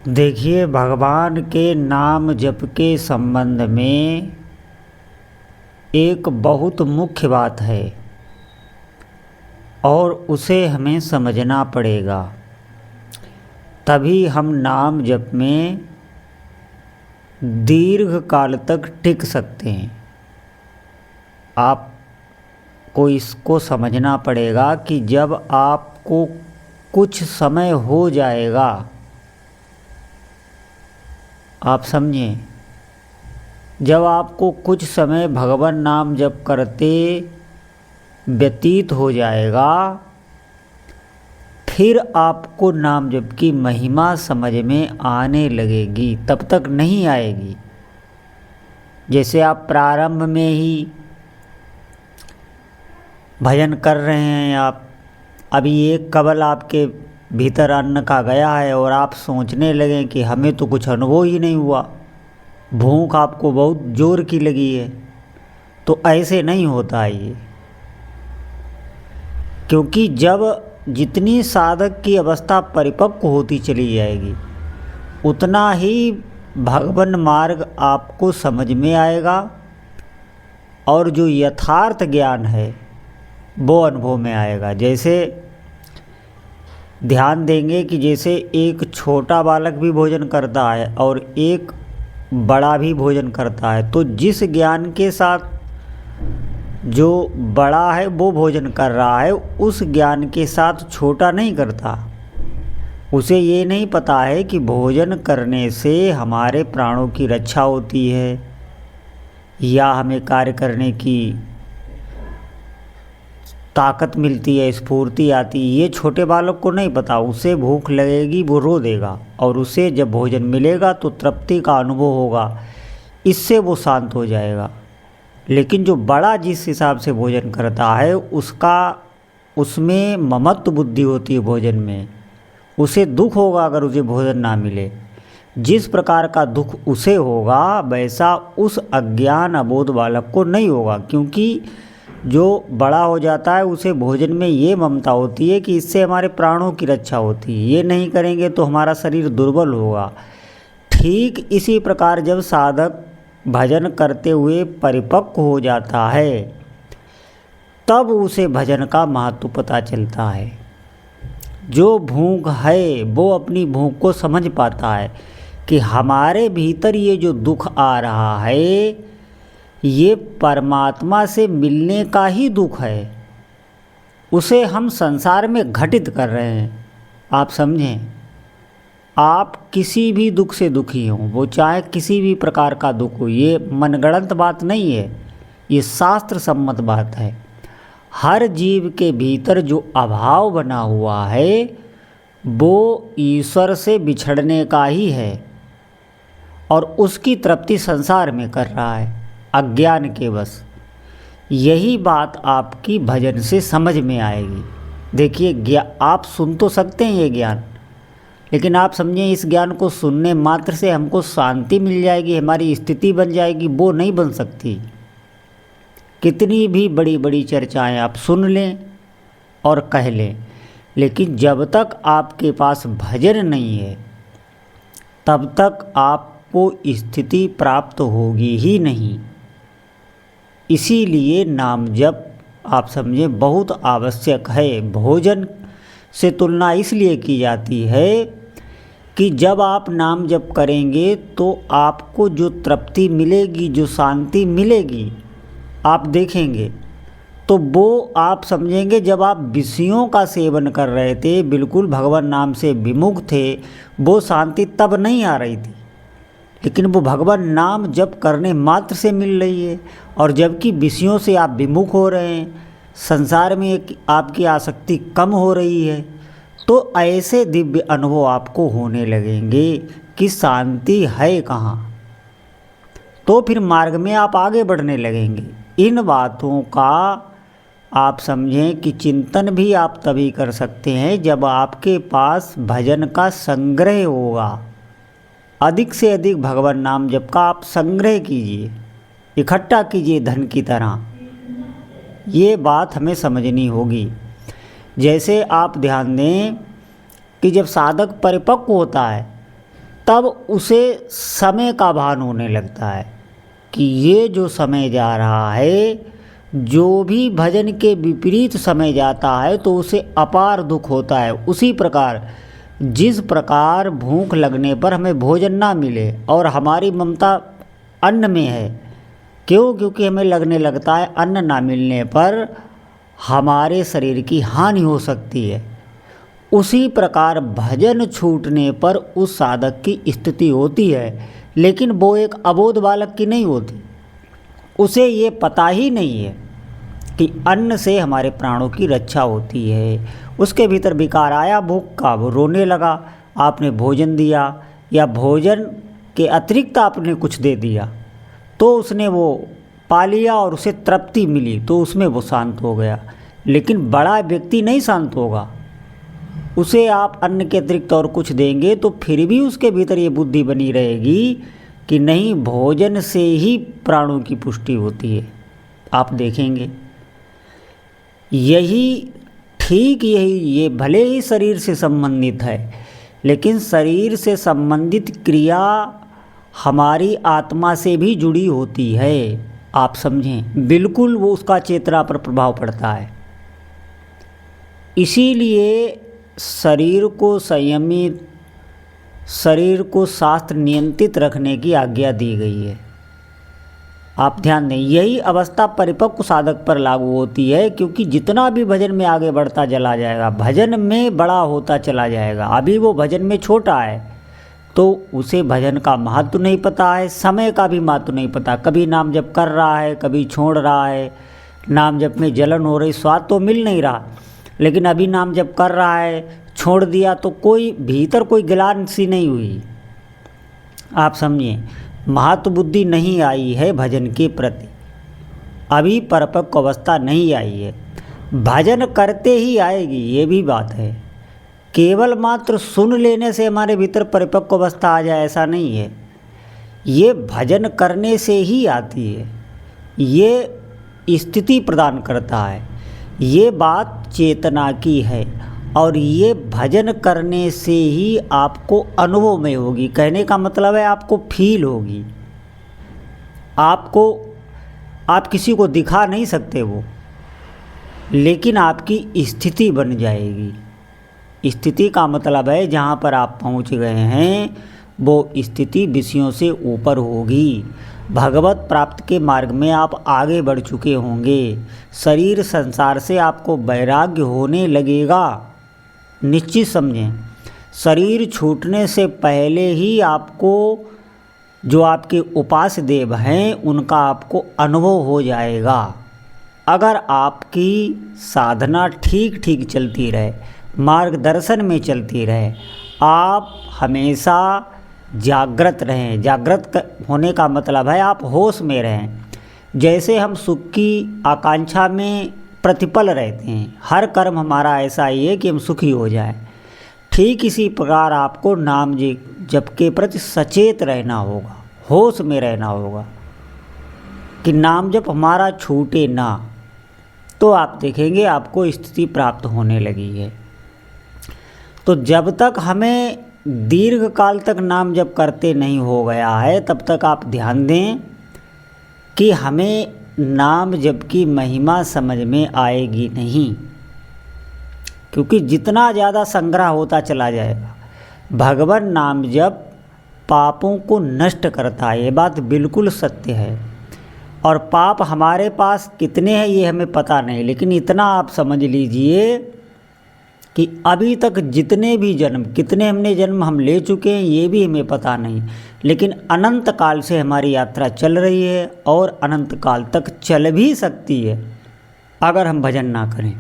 देखिए, भगवान के नाम जप के संबंध में एक बहुत मुख्य बात है और उसे हमें समझना पड़ेगा, तभी हम नाम जप में दीर्घ काल तक टिक सकते हैं। आपको इसको समझना पड़ेगा कि जब आपको कुछ समय हो जाएगा, आप समझें, जब आपको कुछ समय भगवान नाम जप करते व्यतीत हो जाएगा, फिर आपको नाम जप की महिमा समझ में आने लगेगी। तब तक नहीं आएगी। जैसे आप प्रारंभ में ही भजन कर रहे हैं, आप अभी एक कवल आपके भीतर अन्न का गया है और आप सोचने लगे कि हमें तो कुछ अनुभव ही नहीं हुआ, भूख आपको बहुत जोर की लगी है, तो ऐसे नहीं होता है ये। क्योंकि जब जितनी साधक की अवस्था परिपक्व होती चली जाएगी, उतना ही भगवन मार्ग आपको समझ में आएगा और जो यथार्थ ज्ञान है वो अनुभव में आएगा। जैसे ध्यान देंगे कि जैसे एक छोटा बालक भी भोजन करता है और एक बड़ा भी भोजन करता है, तो जिस ज्ञान के साथ जो बड़ा है वो भोजन कर रहा है, उस ज्ञान के साथ छोटा नहीं करता। उसे ये नहीं पता है कि भोजन करने से हमारे प्राणों की रक्षा होती है या हमें कार्य करने की ताकत मिलती है, स्फूर्ति आती है। ये छोटे बालक को नहीं पता। उसे भूख लगेगी, वो रो देगा, और उसे जब भोजन मिलेगा तो तृप्ति का अनुभव होगा, इससे वो शांत हो जाएगा। लेकिन जो बड़ा जिस हिसाब से भोजन करता है, उसमें ममत्व बुद्धि होती है भोजन में। उसे दुख होगा अगर उसे भोजन ना मिले। जिस प्रकार का दुख उसे होगा, वैसा उस अज्ञान अबोध बालक को नहीं होगा। क्योंकि जो बड़ा हो जाता है उसे भोजन में ये ममता होती है कि इससे हमारे प्राणों की रक्षा होती है, ये नहीं करेंगे तो हमारा शरीर दुर्बल होगा। ठीक इसी प्रकार जब साधक भजन करते हुए परिपक्व हो जाता है, तब उसे भजन का महत्व पता चलता है। जो भूख है वो अपनी भूख को समझ पाता है कि हमारे भीतर ये जो दुख आ रहा है, ये परमात्मा से मिलने का ही दुख है। उसे हम संसार में घटित कर रहे हैं। आप समझें, आप किसी भी दुख से दुखी हों, वो चाहे किसी भी प्रकार का दुख हो, ये मनगढ़ंत बात नहीं है, ये शास्त्र सम्मत बात है। हर जीव के भीतर जो अभाव बना हुआ है, वो ईश्वर से बिछड़ने का ही है और उसकी तृप्ति संसार में कर रहा है, अज्ञान के बस। यही बात आपकी भजन से समझ में आएगी। देखिए, आप सुन तो सकते हैं ये ज्ञान, लेकिन आप समझें, इस ज्ञान को सुनने मात्र से हमको शांति मिल जाएगी, हमारी स्थिति बन जाएगी, वो नहीं बन सकती। कितनी भी बड़ी बड़ी चर्चाएं आप सुन लें और कह लें, लेकिन जब तक आपके पास भजन नहीं है, तब तक आपको स्थिति प्राप्त होगी ही नहीं। इसीलिए नाम जप, आप समझें, बहुत आवश्यक है। भोजन से तुलना इसलिए की जाती है कि जब आप नाम जप करेंगे तो आपको जो तृप्ति मिलेगी, जो शांति मिलेगी, आप देखेंगे तो वो आप समझेंगे जब आप विषयों का सेवन कर रहे थे, बिल्कुल भगवान नाम से विमुख थे, वो शांति तब नहीं आ रही थी, लेकिन वो भगवान नाम जप करने मात्र से मिल रही है। और जबकि विषयों से आप विमुख हो रहे हैं, संसार में आपकी आसक्ति कम हो रही है, तो ऐसे दिव्य अनुभव आपको होने लगेंगे कि शांति है कहाँ। तो फिर मार्ग में आप आगे बढ़ने लगेंगे। इन बातों का आप समझें कि चिंतन भी आप तभी कर सकते हैं जब आपके पास भजन का संग्रह होगा। अधिक से अधिक भगवान नाम जप का आप संग्रह कीजिए, इकट्ठा कीजिए धन की तरह। ये बात हमें समझनी होगी। जैसे आप ध्यान दें कि जब साधक परिपक्व होता है, तब उसे समय का भान होने लगता है कि ये जो समय जा रहा है, जो भी भजन के विपरीत समय जाता है तो उसे अपार दुख होता है। उसी प्रकार जिस प्रकार भूख लगने पर हमें भोजन ना मिले और हमारी ममता अन्न में है, क्यों? क्योंकि हमें लगने लगता है अन्न ना मिलने पर हमारे शरीर की हानि हो सकती है। उसी प्रकार भजन छूटने पर उस साधक की स्थिति होती है, लेकिन वो एक अबोध बालक की नहीं होती। उसे ये पता ही नहीं है कि अन्न से हमारे प्राणों की रक्षा होती है। उसके भीतर विकार आया भूख का, वो रोने लगा, आपने भोजन दिया या भोजन के अतिरिक्त आपने कुछ दे दिया तो उसने वो पा लिया और उसे तृप्ति मिली तो उसमें वो शांत हो गया। लेकिन बड़ा व्यक्ति नहीं शांत होगा, उसे आप अन्न के अतिरिक्त और कुछ देंगे तो फिर भी उसके भीतर ये बुद्धि बनी रहेगी कि नहीं, भोजन से ही प्राणों की पुष्टि होती है। आप देखेंगे यही ठीक यही ये भले ही शरीर से संबंधित है, लेकिन शरीर से संबंधित क्रिया हमारी आत्मा से भी जुड़ी होती है। आप समझें, बिल्कुल वो उसका चेतना पर प्रभाव पड़ता है। इसीलिए शरीर को संयमित, शरीर को शास्त्र नियंत्रित रखने की आज्ञा दी गई है। आप ध्यान दें, यही अवस्था परिपक्व साधक पर लागू होती है, क्योंकि जितना भी भजन में आगे बढ़ता चला जाएगा, भजन में बड़ा होता चला जाएगा। अभी वो भजन में छोटा है तो उसे भजन का महत्व नहीं पता है, समय का भी महत्व नहीं पता। कभी नाम जप कर रहा है, कभी छोड़ रहा है, नाम जप में जलन हो रही, स्वाद तो मिल नहीं रहा, लेकिन अभी नाम जप कर रहा है, छोड़ दिया तो कोई भीतर कोई गिलान सी नहीं हुई। आप समझिए, महत्व बुद्धि नहीं आई है भजन के प्रति, अभी परिपक्व अवस्था नहीं आई है। भजन करते ही आएगी, ये भी बात है। केवल मात्र सुन लेने से हमारे भीतर परिपक्व अवस्था आ जाए ऐसा नहीं है, ये भजन करने से ही आती है। ये स्थिति प्रदान करता है, ये बात चेतना की है और ये भजन करने से ही आपको अनुभव में होगी। कहने का मतलब है आपको फील होगी। आप किसी को दिखा नहीं सकते वो, लेकिन आपकी स्थिति बन जाएगी। स्थिति का मतलब है जहाँ पर आप पहुँच गए हैं वो स्थिति विषयों से ऊपर होगी। भगवत प्राप्त के मार्ग में आप आगे बढ़ चुके होंगे। शरीर संसार से आपको वैराग्य होने लगेगा। निश्चित समझें, शरीर छूटने से पहले ही आपको जो आपके उपास्य देव हैं उनका आपको अनुभव हो जाएगा। अगर आपकी साधना ठीक ठीक चलती रहे, मार्गदर्शन में चलती रहे, आप हमेशा जागृत रहें। जागृत होने का मतलब है आप होश में रहें। जैसे हम सुख की आकांक्षा में प्रतिपल रहते हैं, हर कर्म हमारा ऐसा ही है कि हम सुखी हो जाएं, ठीक इसी प्रकार आपको नाम जप के प्रति सचेत रहना होगा, होश में रहना होगा कि नाम जप हमारा छूटे ना। तो आप देखेंगे आपको स्थिति प्राप्त होने लगी है। तो जब तक हमें दीर्घ काल तक नाम जप करते नहीं हो गया है, तब तक आप ध्यान दें कि हमें नाम जप की महिमा समझ में आएगी नहीं, क्योंकि जितना ज़्यादा संग्रह होता चला जाएगा। भगवान नाम जप पापों को नष्ट करता है, ये बात बिल्कुल सत्य है। और पाप हमारे पास कितने हैं ये हमें पता नहीं, लेकिन इतना आप समझ लीजिए कि अभी तक जितने भी जन्म, कितने हमने जन्म हम ले चुके हैं ये भी हमें पता नहीं, लेकिन अनंत काल से हमारी यात्रा चल रही है और अनंत काल तक चल भी सकती है अगर हम भजन ना करें।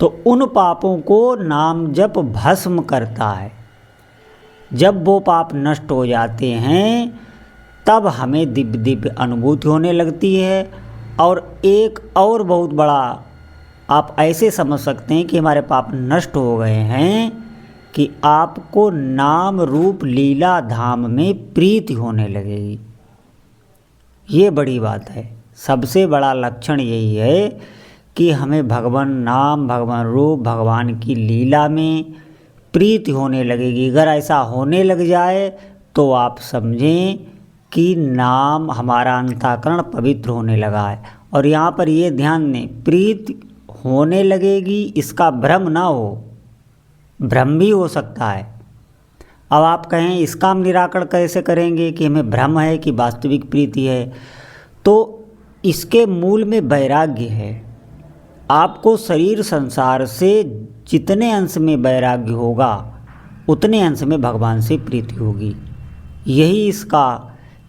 तो उन पापों को नाम जप भस्म करता है। जब वो पाप नष्ट हो जाते हैं तब हमें दिव्य दिव्य अनुभूति होने लगती है। और एक और बहुत बड़ा आप ऐसे समझ सकते हैं कि हमारे पाप नष्ट हो गए हैं कि आपको नाम रूप लीला धाम में प्रीति होने लगेगी। ये बड़ी बात है। सबसे बड़ा लक्षण यही है कि हमें भगवान नाम, भगवान रूप, भगवान की लीला में प्रीति होने लगेगी। अगर ऐसा होने लग जाए तो आप समझें कि नाम हमारा अंतःकरण पवित्र होने लगा है। और यहाँ पर ये ध्यान दें, प्रीति होने लगेगी, इसका भ्रम ना हो, भ्रम भी हो सकता है। अब आप कहें इसका हम निराकरण कैसे करेंगे कि हमें भ्रम है कि वास्तविक प्रीति है? तो इसके मूल में वैराग्य है। आपको शरीर संसार से जितने अंश में वैराग्य होगा उतने अंश में भगवान से प्रीति होगी। यही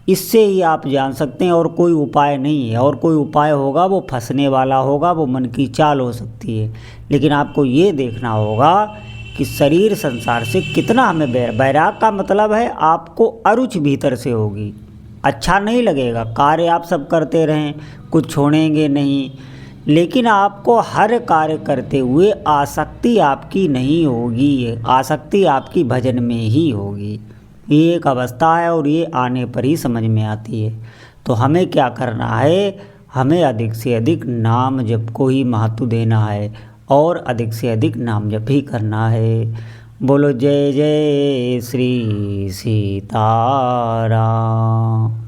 इससे ही आप जान सकते हैं, और कोई उपाय नहीं है। और कोई उपाय होगा वो फंसने वाला होगा, वो मन की चाल हो सकती है। लेकिन आपको ये देखना होगा कि शरीर संसार से कितना हमें वैराग का मतलब है आपको अरुचि भीतर से होगी। अच्छा नहीं लगेगा, कार्य आप सब करते रहें, कुछ छोड़ेंगे नहीं, लेकिन आपको हर कार्य करते हुए आसक्ति आपकी नहीं होगी, आसक्ति आपकी भजन में ही होगी। ये एक अवस्था है और ये आने पर ही समझ में आती है। तो हमें क्या करना है? हमें अधिक से अधिक नाम जप को ही महत्व देना है और अधिक से अधिक नाम जप ही करना है। बोलो जय जय श्री सीताराम।